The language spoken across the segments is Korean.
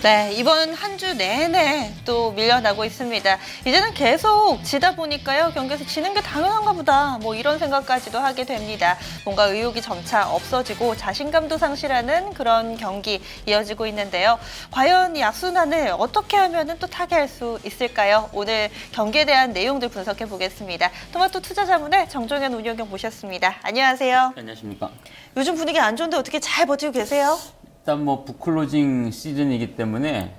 네, 이번 한 주 내내 또 밀려나고 있습니다. 이제는 계속 지다 보니까요, 경기에서 지는 게 당연한가 보다, 뭐 이런 생각까지도 하게 됩니다. 뭔가 의욕이 점차 없어지고 자신감도 상실하는 그런 경기 이어지고 있는데요. 과연 이 악순환을 어떻게 하면 또 타개할 수 있을까요? 오늘 경기에 대한 내용들 분석해 보겠습니다. 토마토 투자자문의 정종현 운영경 모셨습니다. 안녕하세요. 안녕하십니까. 요즘 분위기 안 좋은데 어떻게 잘 버티고 계세요? 일단 뭐 북클로징 시즌이기 때문에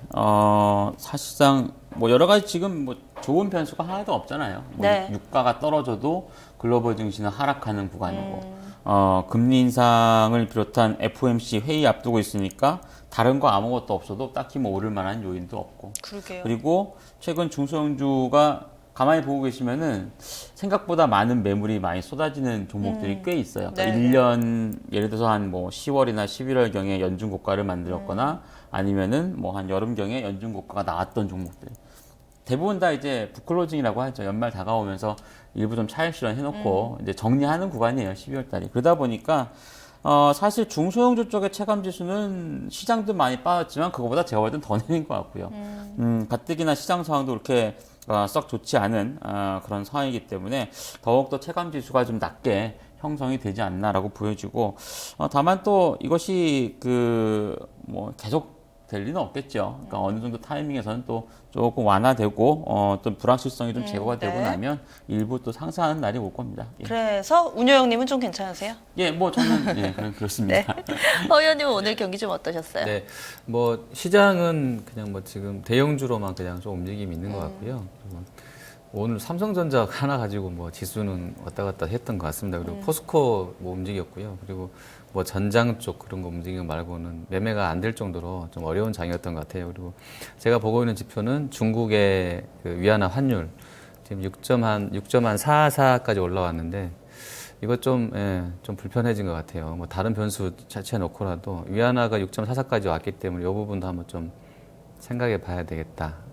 사실상 뭐 여러 가지 지금 뭐 좋은 변수가 하나도 없잖아요. 뭐 네. 유가가 떨어져도 글로벌 증시는 하락하는 구간이고 금리 인상을 비롯한 FOMC 회의 앞두고 있으니까 다른 거 아무것도 없어도 딱히 뭐 오를 만한 요인도 없고. 그러게요. 그리고 최근 중소형주가 가만히 보고 계시면은 생각보다 많은 매물이 많이 쏟아지는 종목들이 꽤 있어요. 그러니까 네. 1년 예를 들어서 한 뭐 10월이나 11월경에 연중 고가를 만들었거나 아니면은 뭐 한 여름경에 연중 고가가 나왔던 종목들. 대부분 다 이제 북클로징이라고 하죠. 연말 다가오면서 일부 좀 차익 실현해놓고 이제 정리하는 구간이에요. 12월 달이. 그러다 보니까 사실 중소형주 쪽의 체감 지수는 시장도 많이 빠졌지만 그거보다 제가 볼 땐 더 내린 것 같고요. 가뜩이나 시장 상황도 그렇게 썩 좋지 않은 그런 상황이기 때문에 더욱더 체감 지수가 좀 낮게 형성이 되지 않나라고 보여지고 다만 또 이것이 뭐 계속 될 리는 없겠죠. 그러니까 어느 정도 타이밍에서는 또 조금 완화되고 또 불확실성이 좀 제거가 되고 네. 나면 일부 또 상승하는 날이 올 겁니다. 예. 그래서 운효영님은 좀 괜찮으세요? 예, 뭐 저는 예, 그렇습니다. 네. 허 의원님은 오늘 경기 좀 어떠셨어요? 네, 뭐 시장은 그냥 뭐 지금 대형주로만 그냥 좀 움직임이 있는 것 같고요. 그리고 오늘 삼성전자 하나 가지고 뭐 지수는 왔다 갔다 했던 것 같습니다. 그리고 포스코 뭐 움직였고요. 그리고 뭐 전장 쪽 그런 거 움직이는 거 말고는 매매가 안 될 정도로 좀 어려운 장이었던 것 같아요. 그리고 제가 보고 있는 지표는 중국의 그 위안화 환율 지금 6.44까지 올라왔는데 이거 좀 불편해진 것 같아요. 뭐 다른 변수 자체 놓고라도 위안화가 6.44까지 왔기 때문에 이 부분도 한번 좀 생각해 봐야 되겠다.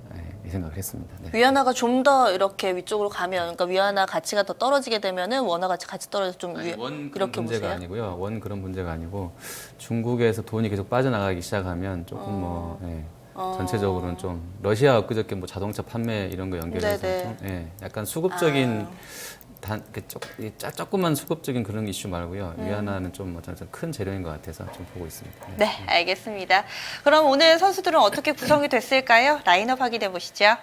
이 생각을 했습니다. 네. 위안화가 좀 더 이렇게 위쪽으로 가면, 그러니까 위안화 가치가 더 떨어지게 되면은 원화 가치 같이 떨어져서 좀 원 그런 이렇게 문제가 보세요? 아니고요. 원 그런 문제가 아니고 중국에서 돈이 계속 빠져나가기 시작하면 조금 전체적으로는 좀 러시아 엊그저께 뭐 자동차 판매 이런 거 연결해서 네네. 좀 약간 수급적인 조그만 수급적인 그런 이슈 말고요. 위안화는 좀 큰 재료인 것 같아서 좀 보고 있습니다. 네, 알겠습니다. 그럼 오늘 선수들은 어떻게 구성이 됐을까요? 라인업 확인해 보시죠.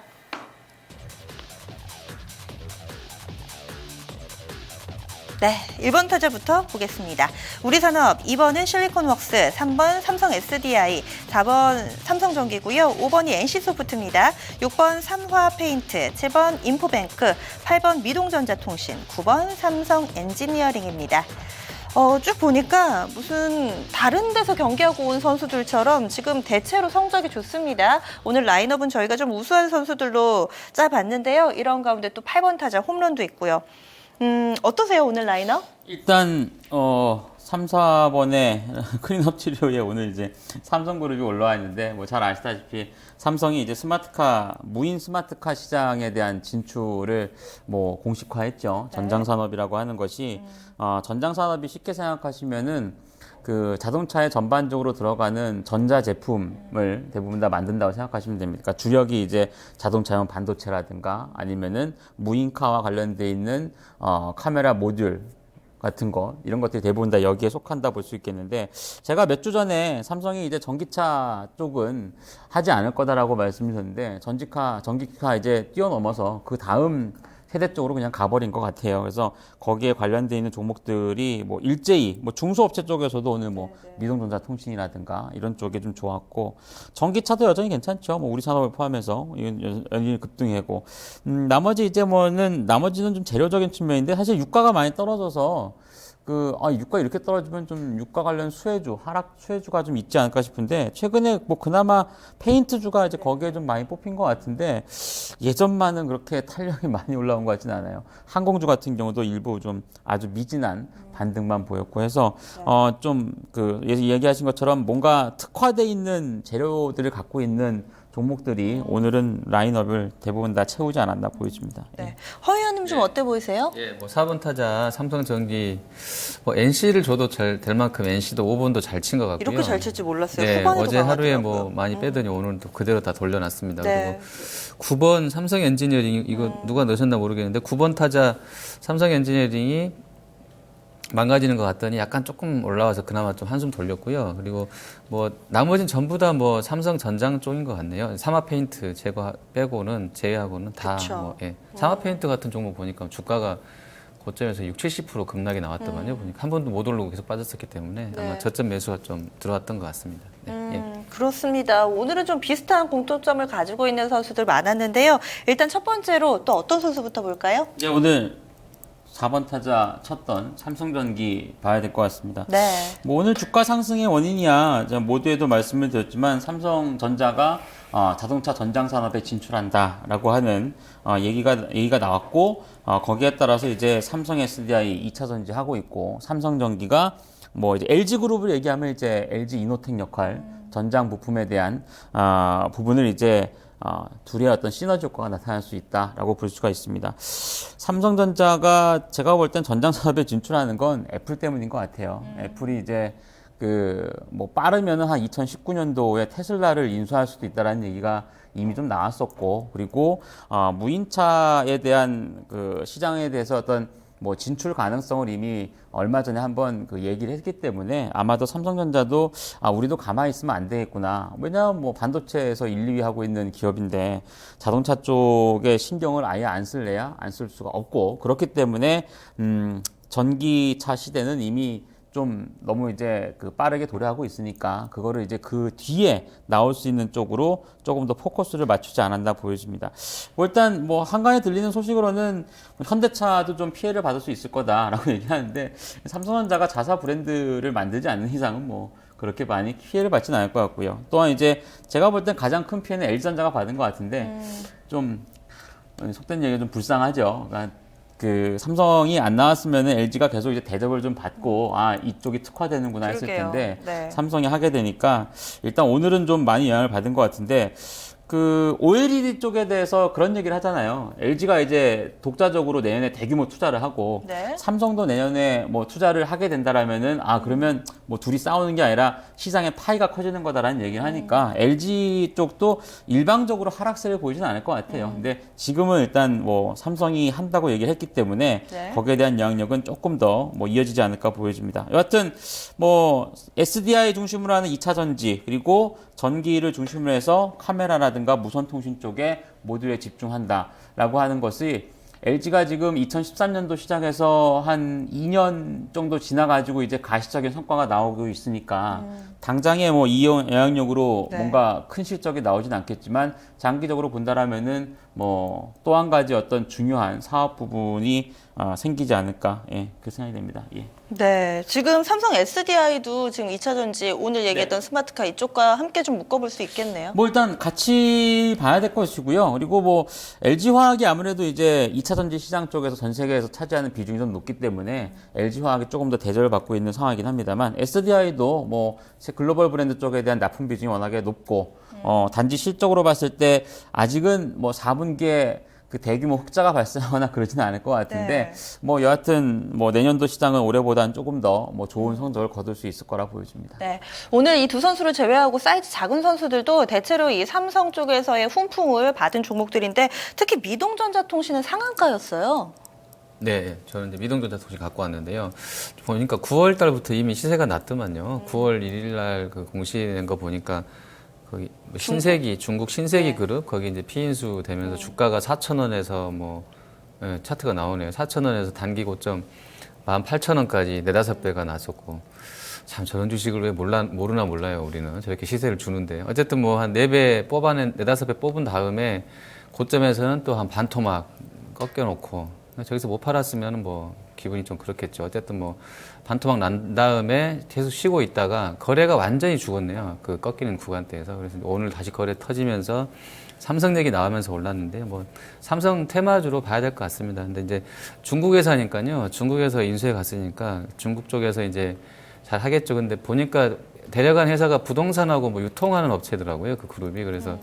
네, 1번 타자부터 보겠습니다. 우리산업 2번은 실리콘웍스, 3번 삼성 SDI, 4번 삼성전기고요. 5번이 NC소프트입니다. 6번 삼화페인트, 7번 인포뱅크, 8번 미동전자통신, 9번 삼성 엔지니어링입니다. 쭉 보니까 무슨 다른 데서 경기하고 온 선수들처럼 지금 대체로 성적이 좋습니다. 오늘 라인업은 저희가 좀 우수한 선수들로 짜봤는데요. 이런 가운데 또 8번 타자 홈런도 있고요. 어떠세요, 오늘 라인업? 일단 3, 4번에 클린업 치료에 오늘 이제 삼성그룹이 올라와 있는데 뭐 잘 아시다시피 삼성이 이제 무인 스마트카 시장에 대한 진출을 뭐 공식화했죠. 네. 전장산업이라고 하는 것이 전장산업이 쉽게 생각하시면은 그 자동차에 전반적으로 들어가는 전자 제품을 대부분 다 만든다고 생각하시면 됩니다. 그러니까 주력이 이제 자동차용 반도체라든가 아니면은 무인카와 관련돼 있는 카메라 모듈 같은 거 이런 것들이 대부분 다 여기에 속한다 볼 수 있겠는데 제가 몇 주 전에 삼성이 이제 전기차 쪽은 하지 않을 거다라고 말씀드렸는데 전기차 이제 뛰어넘어서 그 다음 세대 쪽으로 그냥 가버린 것 같아요. 그래서 거기에 관련돼 있는 종목들이 뭐 일제히 뭐 중소업체 쪽에서도 오늘 뭐 미동전자통신이라든가 이런 쪽에 좀 좋았고 전기차도 여전히 괜찮죠. 뭐 우리 산업을 포함해서 연일 급등하고 나머지 나머지는 좀 재료적인 측면인데 사실 유가가 많이 떨어져서 유가 이렇게 떨어지면 좀 유가 관련 하락 수혜주가 좀 있지 않을까 싶은데 최근에 뭐 그나마 페인트주가 이제 거기에 좀 많이 뽑힌 것 같은데 예전만은 그렇게 탄력이 많이 올라온 것 같지는 않아요. 항공주 같은 경우도 일부 좀 아주 미진한 반등만 보였고 해서 얘기하신 것처럼 뭔가 특화돼 있는 재료들을 갖고 있는 종목들이 오늘은 라인업을 대부분 다 채우지 않았나 보여집니다. 네. 허 의원님 소장님 좀 어때 보이세요? 예, 뭐 4번 타자 삼성전기 뭐 NC를 줘도 잘 될 만큼 NC도 5번도 잘 친 것 같고요. 이렇게 잘 칠지 몰랐어요. 네, 후반에도 어제 하루에 강하더라고요. 뭐 많이 빼더니 오늘도 그대로 다 돌려놨습니다. 네. 그리고 9번 삼성 엔지니어링 이거 누가 넣으셨나 모르겠는데 9번 타자 삼성 엔지니어링이 망가지는 것 같더니 약간 조금 올라와서 그나마 좀 한숨 돌렸고요. 그리고 뭐 나머지는 전부 다 뭐 삼성 전장 쪽인 것 같네요. 삼화 페인트 제외하고는 다 그쵸. 뭐 예. 삼화 페인트 같은 종목 보니까 주가가 고점에서 60-70% 급락이 나왔더만요. 보니까 한 번도 못 오르고 계속 빠졌었기 때문에 네. 아마 저점 매수가 좀 들어왔던 것 같습니다. 네. 예. 그렇습니다. 오늘은 좀 비슷한 공통점을 가지고 있는 선수들 많았는데요. 일단 첫 번째로 또 어떤 선수부터 볼까요? 네, 오늘 4번 타자 쳤던 삼성전기 봐야 될 것 같습니다. 네. 뭐 오늘 주가 상승의 원인이야 제가 모두에도 말씀을 드렸지만 삼성전자가 자동차 전장 산업에 진출한다라고 하는 얘기가 나왔고 거기에 따라서 이제 삼성 SDI 2차 전지 하고 있고 삼성전기가 뭐 이제 LG 그룹을 얘기하면 이제 LG 이노텍 역할 전장 부품에 대한 부분을 이제 둘의 어떤 시너지 효과가 나타날 수 있다라고 볼 수가 있습니다. 삼성전자가 제가 볼 땐 전장 산업에 진출하는 건 애플 때문인 것 같아요. 애플이 이제 뭐 빠르면은 한 2019년도에 테슬라를 인수할 수도 있다라는 얘기가 이미 좀 나왔었고, 그리고 무인차에 대한 그 시장에 대해서 어떤 뭐 진출 가능성을 이미 얼마 전에 한번 그 얘기를 했기 때문에 아마도 삼성전자도 우리도 가만히 있으면 안 되겠구나. 왜냐하면 뭐 반도체에서 1, 2위 하고 있는 기업인데 자동차 쪽에 신경을 아예 안 쓸래야 안 쓸 수가 없고, 그렇기 때문에 전기차 시대는 이미 좀 너무 이제 그 빠르게 도래하고 있으니까 그거를 이제 그 뒤에 나올 수 있는 쪽으로 조금 더 포커스를 맞추지 않았나 보여집니다. 뭐 일단 뭐 한간에 들리는 소식으로는 현대차도 좀 피해를 받을 수 있을 거다라고 얘기하는데 삼성전자가 자사 브랜드를 만들지 않는 이상은 뭐 그렇게 많이 피해를 받지는 않을 것 같고요. 또한 이제 제가 볼 땐 가장 큰 피해는 LG전자가 받은 것 같은데 좀 속된 얘기가 좀 불쌍하죠. 그러니까 그 삼성이 안 나왔으면은 LG가 계속 이제 대접을 좀 받고 이쪽이 특화되는구나 했을 그러게요. 텐데 네. 삼성이 하게 되니까 일단 오늘은 좀 많이 영향을 받은 것 같은데 그 OLED 쪽에 대해서 그런 얘기를 하잖아요. LG가 이제 독자적으로 내년에 대규모 투자를 하고 네. 삼성도 내년에 뭐 투자를 하게 된다라면은 그러면 뭐 둘이 싸우는 게 아니라 시장의 파이가 커지는 거다라는 얘기를 하니까 LG 쪽도 일방적으로 하락세를 보이지는 않을 것 같아요. 근데 지금은 일단 뭐 삼성이 한다고 얘기를 했기 때문에 네. 거기에 대한 영향력은 조금 더 뭐 이어지지 않을까 보여집니다. 여하튼 뭐 SDI 중심으로 하는 2차 전지 그리고 전기를 중심으로 해서 카메라라든가 무선 통신 쪽에 모듈에 집중한다라고 하는 것이 LG가 지금 2013년도 시작해서 한 2년 정도 지나가지고 이제 가시적인 성과가 나오고 있으니까 당장에 뭐 이 영향력으로 네. 뭔가 큰 실적이 나오진 않겠지만 장기적으로 본다라면은 뭐 또 한 가지 어떤 중요한 사업 부분이 생기지 않을까 그 생각이 됩니다. 예. 네, 지금 삼성 SDI도 지금 2차 전지 오늘 얘기했던 스마트카 이쪽과 함께 좀 묶어볼 수 있겠네요. 뭐 일단 같이 봐야 될 것이고요. 그리고 뭐 LG화학이 아무래도 이제 2차 전지 시장 쪽에서 전 세계에서 차지하는 비중이 좀 높기 때문에 LG화학이 조금 더 대접을 받고 있는 상황이긴 합니다만 SDI도 뭐 글로벌 브랜드 쪽에 대한 납품 비중이 워낙에 높고 단지 실적으로 봤을 때 아직은 뭐 4분기에 그 대규모 흑자가 발생하거나 그러지는 않을 것 같은데 뭐 여하튼 뭐 내년도 시장은 올해보다는 조금 더 뭐 좋은 성적을 거둘 수 있을 거라 보여집니다. 네, 오늘 이 두 선수를 제외하고 사이즈 작은 선수들도 대체로 이 삼성 쪽에서의 훈풍을 받은 종목들인데 특히 미동전자통신은 상한가였어요. 네, 저는 이제 미동전자 통신 갖고 왔는데요. 보니까 9월 달부터 이미 시세가 났더만요. 9월 1일 날 그 공시된 거 보니까 거기 뭐 중국 신세기 그룹 거기 이제 피인수 되면서 주가가 4,000원에서 뭐 차트가 나오네요. 4,000원에서 단기 고점 18,000원까지 4-5배가 났었고 참 저런 주식을 왜 모르나 몰라요. 우리는 저렇게 시세를 주는데 어쨌든 뭐 한 4배 뽑아낸 4-5배 뽑은 다음에 고점에서는 또 한 반토막 꺾여놓고 저기서 못 팔았으면 뭐 기분이 좀 그렇겠죠. 어쨌든 뭐 반토막 난 다음에 계속 쉬고 있다가 거래가 완전히 죽었네요. 그 꺾이는 구간대에서. 그래서 오늘 다시 거래 터지면서 삼성 얘기 나오면서 올랐는데 뭐 삼성 테마주로 봐야 될 것 같습니다. 근데 이제 중국에서 하니까요. 중국에서 인수해 갔으니까 중국 쪽에서 이제 잘 하겠죠. 근데 보니까 데려간 회사가 부동산하고 뭐 유통하는 업체더라고요. 그 그룹이. 그래서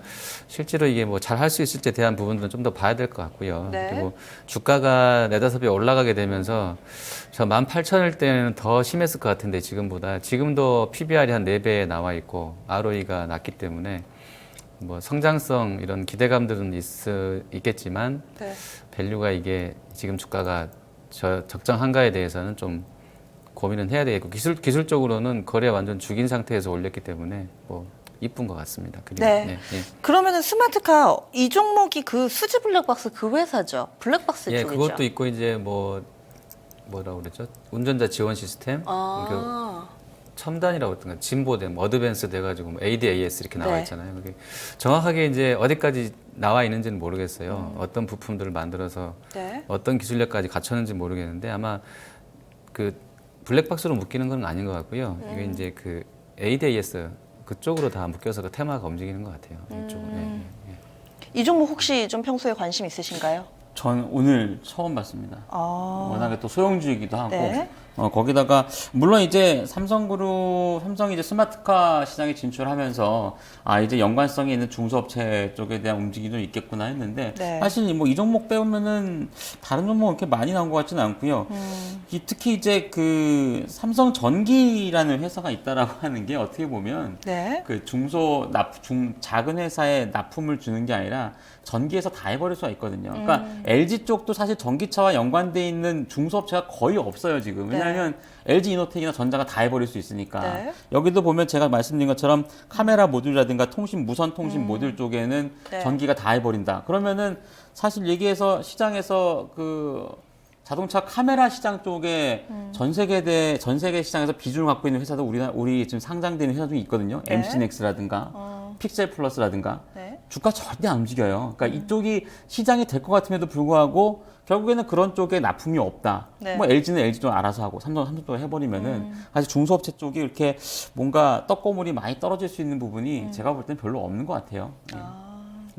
실제로 이게 뭐 잘 할 수 있을지에 대한 부분들은 좀 더 봐야 될 것 같고요. 네. 그리고 주가가 4-5배 올라가게 되면서 저 18,000일 때는 더 심했을 것 같은데 지금보다 지금도 PBR이 한 4배에 나와 있고 ROE가 낮기 때문에 뭐 성장성 이런 기대감들은 있겠지만 네. 밸류가 이게 지금 주가가 적정한가에 대해서는 좀 고민은 해야 되겠고 기술적으로는 거래 완전 죽인 상태에서 올렸기 때문에 뭐 이쁜 것 같습니다. 그리고 네. 그러면은 스마트카 이 종목이 그 수지 블랙박스 그 회사죠. 블랙박스 예, 쪽이죠. 그것도 있고 이제 뭐라고 그랬죠? 운전자 지원 시스템 아. 첨단이라고 했던가 진보된 어드밴스 돼가지고 뭐 ADAS 이렇게 나와 네. 있잖아요. 그게 정확하게 이제 어디까지 나와 있는지는 모르겠어요. 어떤 부품들을 만들어서 네. 어떤 기술력까지 갖췄는지 모르겠는데 아마 그 블랙박스로 묶이는 건 아닌 것 같고요. 이게 이제 그 ADAS 그쪽으로 다 묶여서 그 테마가 움직이는 것 같아요. 이쪽으로. 이 종목 혹시 좀 평소에 관심 있으신가요? 전 오늘 처음 봤습니다. 아. 워낙에 또 소형주이기도 하고 네. 거기다가 물론 이제 삼성이 이제 스마트카 시장에 진출하면서 이제 연관성이 있는 중소업체 쪽에 대한 움직임도 있겠구나 했는데 네. 사실 뭐 이 종목 빼오면은 다른 종목 그렇게 많이 나온 것 같지는 않고요. 특히 이제 그 삼성전기라는 회사가 있다라고 하는 게 어떻게 보면 네. 그 작은 회사에 납품을 주는 게 아니라 전기에서 다 해버릴 수가 있거든요. 그러니까 LG 쪽도 사실 전기차와 연관돼 있는 중소업체가 거의 없어요 지금. 왜냐하면 LG 이노텍이나 전자가 다 해버릴 수 있으니까. 네. 여기도 보면 제가 말씀드린 것처럼 카메라 모듈이라든가 무선 통신 모듈 쪽에는 네. 전기가 다 해버린다. 그러면은 사실 얘기해서 시장에서 그 자동차 카메라 시장 쪽에 전 세계 시장에서 비중을 갖고 있는 회사도 우리 지금 상장되는 회사 중에 있거든요. 네. MC넥스라든가 픽셀 플러스라든가 네. 주가 절대 안 움직여요. 그러니까 이쪽이 시장이 될 것 같음에도 불구하고 결국에는 그런 쪽에 납품이 없다. 네. 뭐 LG는 LG 쪽 알아서 하고 삼성 쪽 해버리면은 사실 중소업체 쪽이 이렇게 뭔가 떡고물이 많이 떨어질 수 있는 부분이 제가 볼 땐 별로 없는 것 같아요.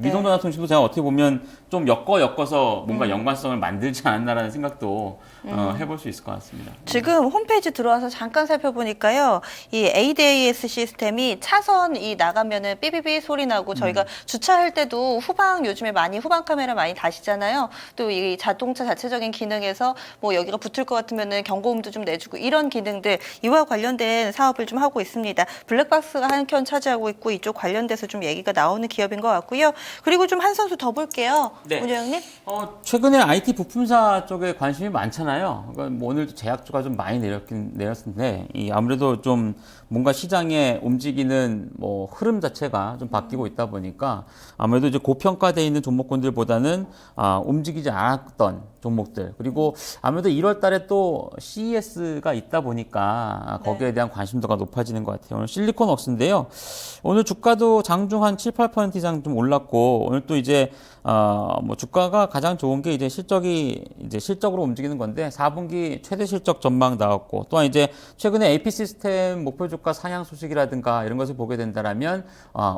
미동전화통신도 제가 어떻게 보면 좀 엮어서 뭔가 연관성을 만들지 않았나라는 생각도 해볼 수 있을 것 같습니다. 지금 홈페이지 들어와서 잠깐 살펴보니까요. 이 ADAS 시스템이 차선이 나가면은 삐삐삐 소리 나고 저희가 주차할 때도 요즘에 후방 카메라 많이 다시잖아요. 또 이 자동차 자체적인 기능에서 뭐 여기가 붙을 것 같으면은 경고음도 좀 내주고 이런 기능들 이와 관련된 사업을 좀 하고 있습니다. 블랙박스가 한 켠 차지하고 있고 이쪽 관련돼서 좀 얘기가 나오는 기업인 것 같고요. 그리고 좀 한 선수 더 볼게요. 네. 문효영님. 최근에 IT 부품사 쪽에 관심이 많잖아요. 그러니까 뭐 오늘도 제약주가 좀 많이 내렸는데, 아무래도 좀 뭔가 시장에 움직이는 뭐 흐름 자체가 좀 바뀌고 있다 보니까 아무래도 이제 고평가되어 있는 종목군들보다는 움직이지 않았던 종목들. 그리고 아무래도 1월 달에 또 CES가 있다 보니까 거기에 대한 관심도가 높아지는 것 같아요. 오늘 실리콘웍스인데요. 오늘 주가도 장중 한 7, 8% 이상 좀 올랐고, 오늘 또 이제 뭐 주가가 가장 좋은 게 이제 실적으로 움직이는 건데 4분기 최대 실적 전망 나왔고, 또한 이제 최근에 AP 시스템 목표 주가 상향 소식이라든가 이런 것을 보게 된다라면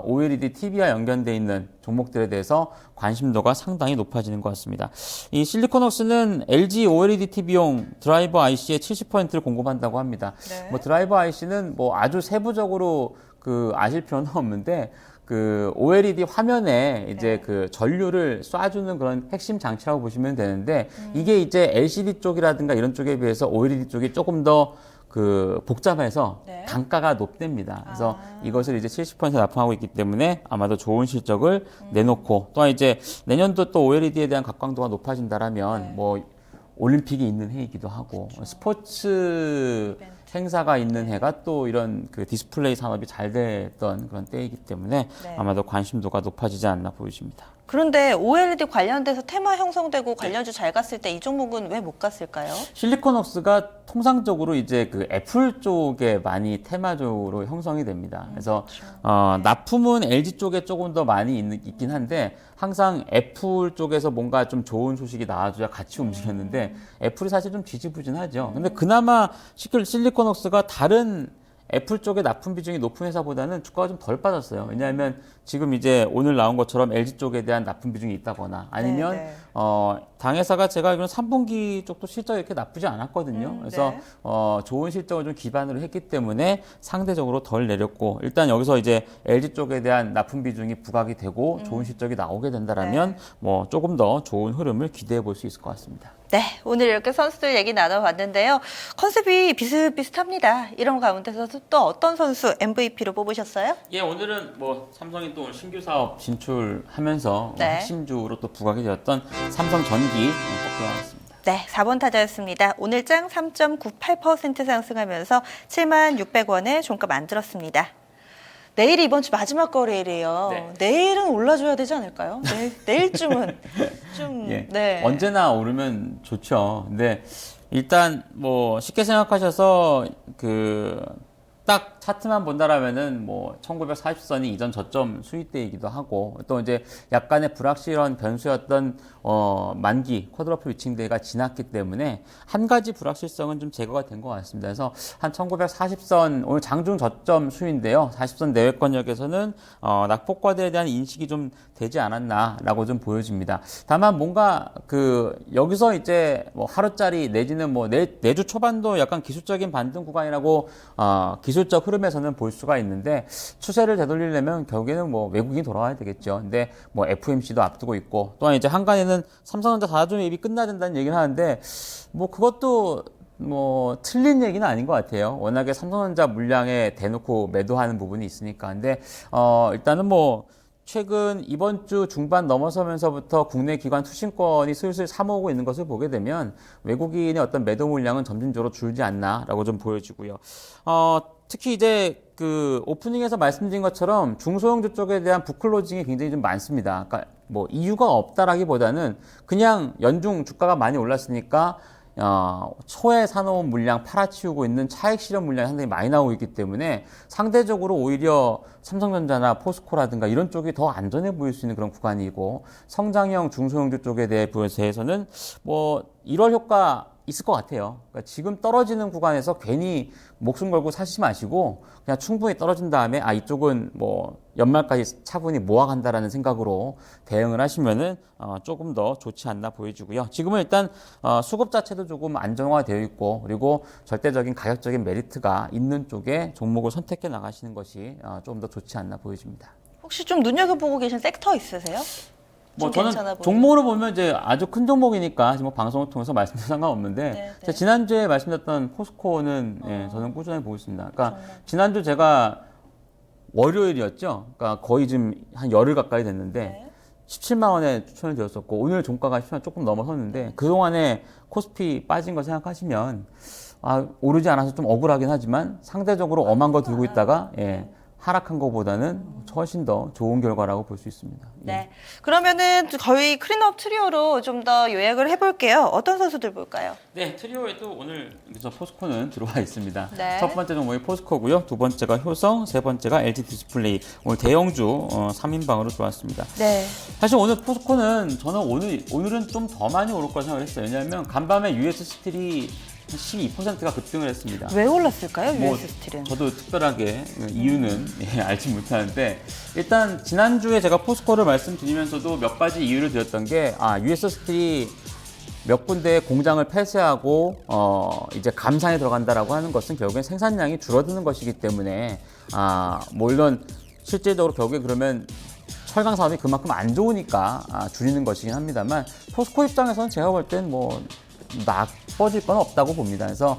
OLED TV와 연관돼 있는 종목들에 대해서 관심도가 상당히 높아지는 것 같습니다. 이 실리콘웍스는 LG OLED TV용 드라이버 IC의 70%를 공급한다고 합니다. 네. 뭐 드라이버 IC는 뭐 아주 세부적으로 아실 필요는 없는데 그 OLED 화면에 이제 그 전류를 쏴주는 그런 핵심 장치라고 보시면 되는데 이게 이제 LCD 쪽이라든가 이런 쪽에 비해서 OLED 쪽이 조금 더 그 복잡해서 네. 단가가 높답니다. 그래서 이것을 이제 70% 납품하고 있기 때문에 아마도 좋은 실적을 내놓고, 또한 이제 내년도 또 OLED에 대한 각광도가 높아진다라면 뭐 올림픽이 있는 해이기도 하고 스포츠 행사가 있는 해가 또 이런 그 디스플레이 산업이 잘 됐던 그런 때이기 때문에 아마도 관심도가 높아지지 않나 보여집니다. 그런데 OLED 관련돼서 테마 형성되고 관련주 잘 갔을 때 이 종목은 왜 못 갔을까요? 실리콘웍스가 통상적으로 이제 그 애플 쪽에 많이 테마적으로 형성이 됩니다. 그래서 납품은 LG 쪽에 조금 더 많이 있긴 한데 항상 애플 쪽에서 뭔가 좀 좋은 소식이 나와줘야 같이 움직였는데 애플이 사실 좀 지지부진하죠. 근데 그나마 실리콘웍스가 다른 애플 쪽에 납품 비중이 높은 회사보다는 주가가 좀 덜 빠졌어요. 왜냐하면 지금 이제 오늘 나온 것처럼 LG 쪽에 대한 납품 비중이 있다거나 아니면 네. 당회사가 제가 알기로는 3분기 쪽도 실적이 이렇게 나쁘지 않았거든요. 그래서 네. 좋은 실적을 좀 기반으로 했기 때문에 상대적으로 덜 내렸고 일단 여기서 이제 LG 쪽에 대한 납품 비중이 부각이 되고 좋은 실적이 나오게 된다라면 뭐 조금 더 좋은 흐름을 기대해 볼 수 있을 것 같습니다. 네, 오늘 이렇게 선수들 얘기 나눠봤는데요. 컨셉이 비슷비슷합니다. 이런 가운데서 또 어떤 선수 MVP로 뽑으셨어요? 예, 오늘은 뭐 삼성이 또 오늘 신규 사업 진출하면서 네. 핵심주로 또 부각이 되었던 삼성전기 뽑혀왔습니다. 네, 4번 타자였습니다. 오늘장 3.98% 상승하면서 76,600원에 종가 만들었습니다. 내일이 이번 주 마지막 거래일이에요. 네. 내일은 올라줘야 되지 않을까요? 내일쯤은 좀 예. 네. 언제나 오르면 좋죠. 근데 일단 뭐 쉽게 생각하셔서 딱 차트만 본다라면은 뭐 1940선이 이전 저점 수익대이기도 하고 또 이제 약간의 불확실한 변수였던 만기 쿼드러플 위칭대가 지났기 때문에 한 가지 불확실성은 좀 제거가 된 것 같습니다. 그래서 한 1940선 오늘 장중 저점 수인데요. 40선 내외권역에서는 낙폭과대에 대한 인식이 좀 되지 않았나라고 좀 보여집니다. 다만 뭔가 여기서 이제 뭐 하루짜리 내지는 뭐 내주 초반도 약간 기술적인 반등 구간이라고 기술적 흐름에서는 볼 수가 있는데 추세를 되돌리려면 결국에는 뭐 외국인이 돌아와야 되겠죠. 근데 뭐 FOMC도 앞두고 있고 또한 이제 한간에는 삼성전자 4조 매입이 끝나야 된다는 얘기를 하는데 뭐 그것도 뭐 틀린 얘기는 아닌 것 같아요. 워낙에 삼성전자 물량에 대놓고 매도하는 부분이 있으니까. 근데 일단은 뭐 최근 이번 주 중반 넘어서면서부터 국내 기관 투신권이 슬슬 사모으고 있는 것을 보게 되면 외국인의 어떤 매도 물량은 점진적으로 줄지 않나라고 좀 보여지고요. 특히 이제 오프닝에서 말씀드린 것처럼 중소형주 쪽에 대한 부클로징이 굉장히 좀 많습니다. 그러니까 뭐 이유가 없다라기보다는 그냥 연중 주가가 많이 올랐으니까 초에 사놓은 물량 팔아치우고 있는 차익 실현 물량이 상당히 많이 나오고 있기 때문에 상대적으로 오히려 삼성전자나 포스코라든가 이런 쪽이 더 안전해 보일 수 있는 그런 구간이고 성장형 중소형주 쪽에 대해서는 뭐 1월 효과 있을 것 같아요. 그러니까 지금 떨어지는 구간에서 괜히 목숨 걸고 사시지 마시고 그냥 충분히 떨어진 다음에 이쪽은 뭐 연말까지 차분히 모아간다라는 생각으로 대응을 하시면은 조금 더 좋지 않나 보여지고요. 지금은 일단 수급 자체도 조금 안정화되어 있고 그리고 절대적인 가격적인 메리트가 있는 쪽에 종목을 선택해 나가시는 것이 좀 더 좋지 않나 보여집니다. 혹시 좀 눈여겨보고 계신 섹터 있으세요? 뭐 좀 저는 괜찮아 보이는. 종목으로 보면 이제 아주 큰 종목이니까 지금 방송을 통해서 말씀드려 상관없는데 네, 네. 제가 지난주에 말씀드렸던 포스코는 저는 꾸준히 보고 있습니다. 그러니까 지난주 제가 월요일이었죠. 그러니까 거의 지금 한 열흘 가까이 됐는데 네. 17만 원에 추천을 드렸었고 오늘 종가가 10만 원 조금 넘어섰는데 그동안에 코스피 빠진 거 생각하시면 오르지 않아서 좀 억울하긴 하지만 상대적으로 엄한 거 들고 있다가 하락한 것보다는 훨씬 더 좋은 결과라고 볼 수 있습니다. 네. 그러면은 거의 클린업 트리오로 좀 더 요약을 해볼게요. 어떤 선수들 볼까요? 네, 트리오에도 오늘 그래서 포스코는 들어와 있습니다. 네. 첫 번째 종목이 포스코고요. 두 번째가 효성, 세 번째가 LG 디스플레이. 오늘 대형주 3인방으로 들어왔습니다. 네. 사실 오늘 포스코는 저는 오늘은 좀 더 많이 오를 거라 생각을 했어요. 왜냐하면 간밤에 US 스틸이 12%가 급등을 했습니다. 왜 올랐을까요? 뭐 US 스틸은? 저도 특별하게 이유는 알지 못하는데 일단 지난주에 제가 포스코를 말씀드리면서도 몇 가지 이유를 드렸던 게 US 스틸이 몇 군데 공장을 폐쇄하고 이제 감산에 들어간다라고 하는 것은 결국엔 생산량이 줄어드는 것이기 때문에 물론 실질적으로 결국에 그러면 철강 사업이 그만큼 안 좋으니까 줄이는 것이긴 합니다만 포스코 입장에서는 제가 볼 땐 뭐 나빠질 건 없다고 봅니다. 그래서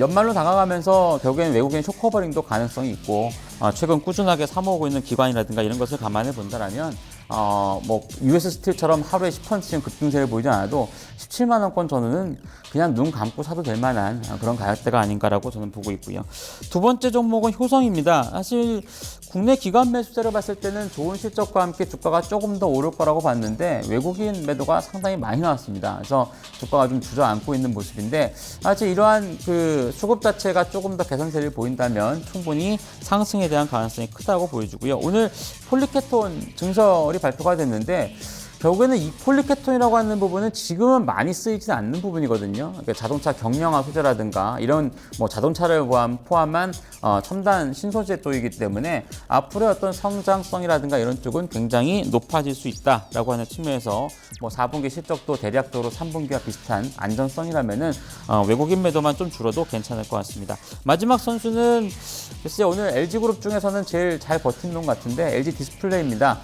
연말로 다가가면서 결국엔 외국인 쇼커버링도 가능성이 있고 최근 꾸준하게 사모으고 있는 기관이라든가 이런 것을 감안해 본다라면 뭐 US 스틸처럼 하루에 10%씩 급등세를 보이지 않아도 17만 원권 전후는 그냥 눈 감고 사도 될 만한 그런 가격대가 아닌가라고 저는 보고 있고요. 두 번째 종목은 효성입니다. 사실 국내 기관 매수세를 봤을 때는 좋은 실적과 함께 주가가 조금 더 오를 거라고 봤는데 외국인 매도가 상당히 많이 나왔습니다. 그래서 주가가 좀 주저앉고 있는 모습인데 사실 이러한 수급 자체가 조금 더 개선세를 보인다면 충분히 상승에 대한 가능성이 크다고 보여지고요. 오늘 폴리케톤 증설이 발표가 됐는데 결국에는 이 폴리케톤이라고 하는 부분은 지금은 많이 쓰이지는 않는 부분이거든요. 그러니까 자동차 경량화 소재라든가 이런 뭐 자동차를 포함한 첨단 신소재도이기 때문에 앞으로의 어떤 성장성이라든가 이런 쪽은 굉장히 높아질 수 있다라고 하는 측면에서 뭐 4분기 실적도 대략적으로 3분기와 비슷한 안정성이라면은 외국인 매도만 좀 줄어도 괜찮을 것 같습니다. 마지막 선수는 글쎄 오늘 LG그룹 중에서는 제일 잘 버틴 놈 같은데 LG 디스플레이입니다.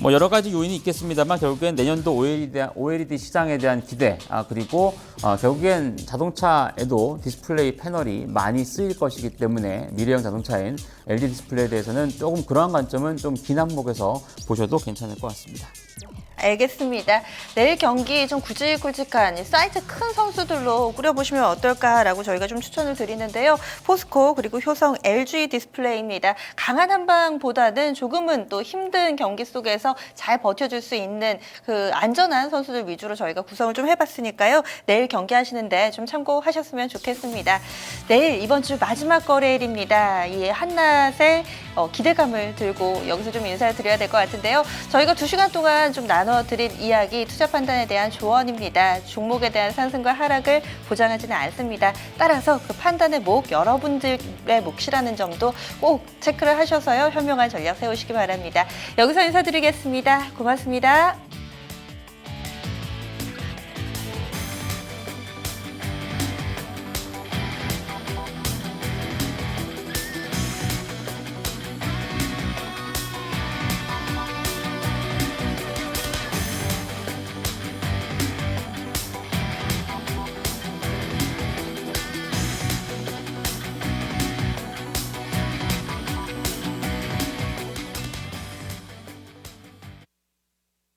뭐 여러 가지 요인이 있겠습니다만 결국엔 내년도 OLED 시장에 대한 기대, 그리고 결국엔 자동차에도 디스플레이 패널이 많이 쓰일 것이기 때문에 미래형 자동차인 LG 디스플레이에 대해서는 조금 그러한 관점은 좀 긴 항목에서 보셔도 괜찮을 것 같습니다. 알겠습니다. 내일 경기 좀 굵직굵직한 사이즈 큰 선수들로 꾸려보시면 어떨까라고 저희가 좀 추천을 드리는데요. 포스코 그리고 효성 LG 디스플레이입니다. 강한 한방보다는 조금은 또 힘든 경기 속에서 잘 버텨줄 수 있는 그 안전한 선수들 위주로 저희가 구성을 좀 해봤으니까요. 내일 경기하시는데 좀 참고하셨으면 좋겠습니다. 내일 이번 주 마지막 거래일입니다. 이 한낮에 기대감을 들고 여기서 좀 인사를 드려야 될 것 같은데요. 저희가 2시간 동안 좀 나눠드릴 이야기 투자 판단에 대한 조언입니다. 종목에 대한 상승과 하락을 보장하지는 않습니다. 따라서 그 판단의 목, 여러분들의 몫이라는 점도 꼭 체크를 하셔서요. 현명한 전략 세우시기 바랍니다. 여기서 인사드리겠습니다. 고맙습니다.